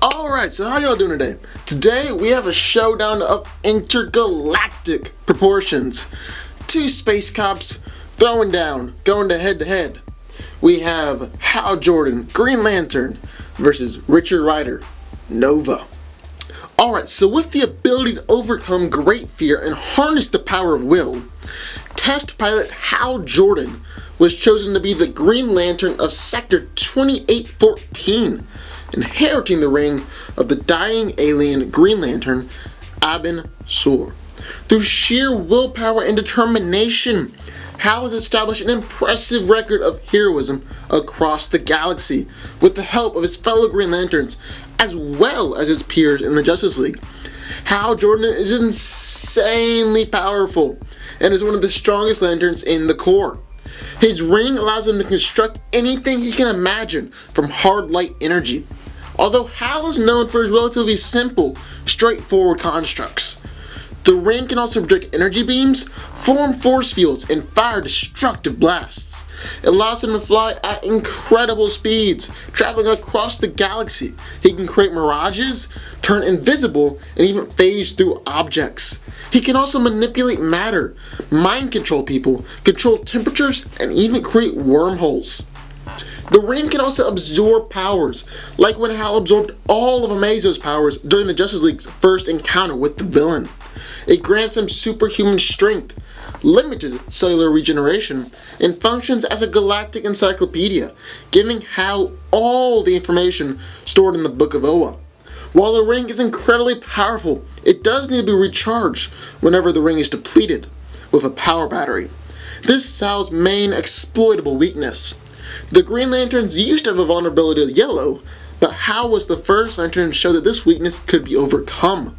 Alright, so how y'all doing today? Today we have a showdown of intergalactic proportions. Two space cops throwing down, going to head to head. We have Hal Jordan, Green Lantern, versus Richard Rider, Nova. Alright, so with the ability to overcome great fear and harness the power of will, test pilot Hal Jordan was chosen to be the Green Lantern of Sector 2814, inheriting the ring of the dying alien Green Lantern, Abin Sur. Through sheer willpower and determination, Hal has established an impressive record of heroism across the galaxy with the help of his fellow Green Lanterns as well as his peers in the Justice League. Hal Jordan is insanely powerful and is one of the strongest lanterns in the Corps. His ring allows him to construct anything he can imagine from hard light energy, although Hal is known for his relatively simple, straightforward constructs. The ring can also project energy beams, form force fields, and fire destructive blasts. It allows him to fly at incredible speeds, traveling across the galaxy. He can create mirages, turn invisible, and even phase through objects. He can also manipulate matter, mind control people, control temperatures, and even create wormholes. The ring can also absorb powers, like when Hal absorbed all of Amazo's powers during the Justice League's first encounter with the villain. It grants him superhuman strength, limited cellular regeneration, and functions as a galactic encyclopedia, giving Hal all the information stored in the Book of Oa. While the ring is incredibly powerful, it does need to be recharged whenever the ring is depleted with a power battery. This is Hal's main exploitable weakness. The Green Lanterns used to have a vulnerability to yellow, but Hal was the first Lantern to show that this weakness could be overcome.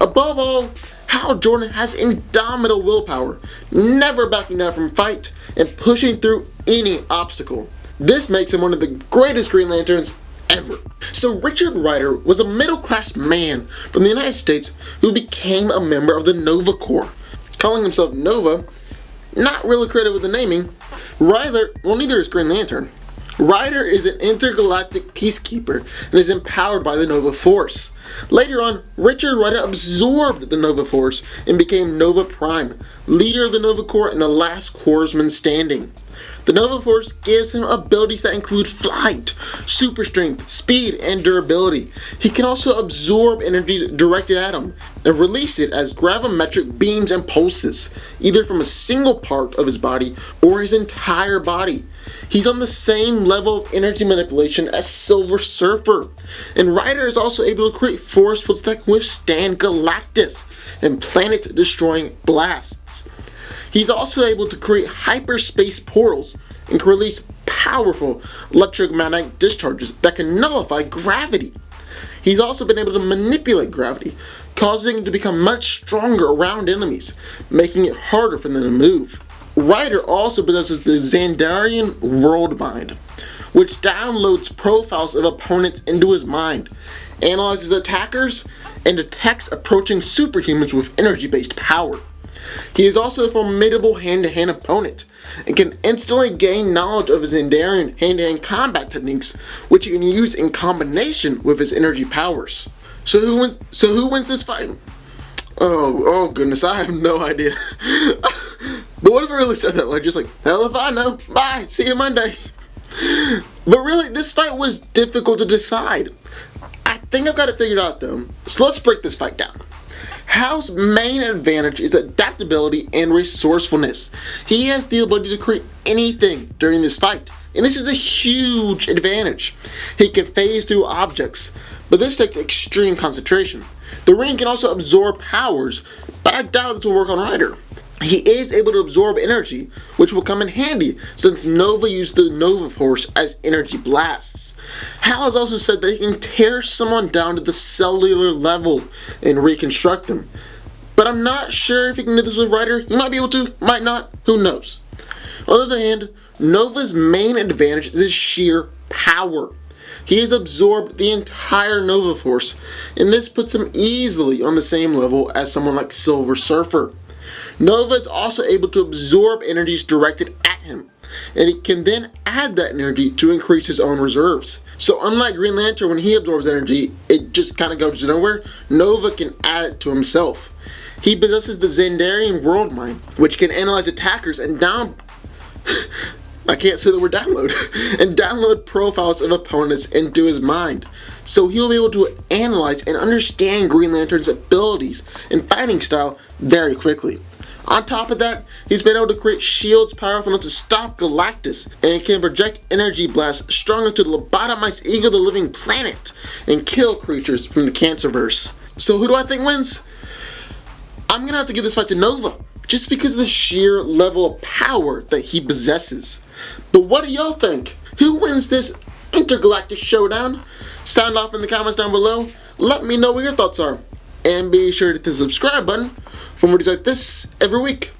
Above all, Hal Jordan has indomitable willpower, never backing down from a fight, and pushing through any obstacle. This makes him one of the greatest Green Lanterns ever. So Richard Rider was a middle-class man from the United States who became a member of the Nova Corps. Calling himself Nova, not really creative with the naming, neither is Green Lantern. Rider is an intergalactic peacekeeper and is empowered by the Nova Force. Later on, Richard Rider absorbed the Nova Force and became Nova Prime, leader of the Nova Corps and the last Corpsman standing. The Nova Force gives him abilities that include flight, super strength, speed, and durability. He can also absorb energies directed at him and release it as gravimetric beams and pulses, either from a single part of his body or his entire body. He's on the same level of energy manipulation as Silver Surfer, and Rider is also able to create force fields that can withstand Galactus and planet-destroying blasts. He's also able to create hyperspace portals and can release powerful electromagnetic discharges that can nullify gravity. He's also been able to manipulate gravity, causing it to become much stronger around enemies, making it harder for them to move. Rider also possesses the Xandarian World Mind, which downloads profiles of opponents into his mind, analyzes attackers, and detects approaching superhumans with energy-based power. He is also a formidable hand-to-hand opponent, and can instantly gain knowledge of his Xandarian hand-to-hand combat techniques, which he can use in combination with his energy powers. So who wins this fight? Oh goodness, I have no idea. But what if I really said that? Like, just like, hell if I know. Bye, see you Monday. But really, this fight was difficult to decide. I think I've got it figured out though. So let's break this fight down. Hal's main advantage is adaptability and resourcefulness. He has the ability to create anything during this fight, and this is a huge advantage. He can phase through objects, but this takes extreme concentration. The ring can also absorb powers, but I doubt this will work on Rider. He is able to absorb energy, which will come in handy since Nova used the Nova Force as energy blasts. Hal has also said that he can tear someone down to the cellular level and reconstruct them. But I'm not sure if he can do this with Rider. He might be able to, might not, who knows. On the other hand, Nova's main advantage is his sheer power. He has absorbed the entire Nova Force, and this puts him easily on the same level as someone like Silver Surfer. Nova is also able to absorb energies directed at him. and he can then add that energy to increase his own reserves. So unlike Green Lantern, when he absorbs energy, it just kind of goes to nowhere. Nova can add it to himself. He possesses the Xandarian World Mind, which can analyze attackers and I can't say the word download, and download profiles of opponents into his mind. So he'll be able to analyze and understand Green Lantern's abilities and fighting style very quickly. On top of that, he's been able to create shields powerful enough to stop Galactus, and can project energy blasts strong enough to lobotomize Ego the Living Planet and kill creatures from the Cancerverse. So who do I think wins? I'm gonna have to give this fight to Nova, just because of the sheer level of power that he possesses. But what do y'all think? Who wins this intergalactic showdown? Sound off in the comments down below. Let me know what your thoughts are. And be sure to hit the subscribe button for more videos like this every week.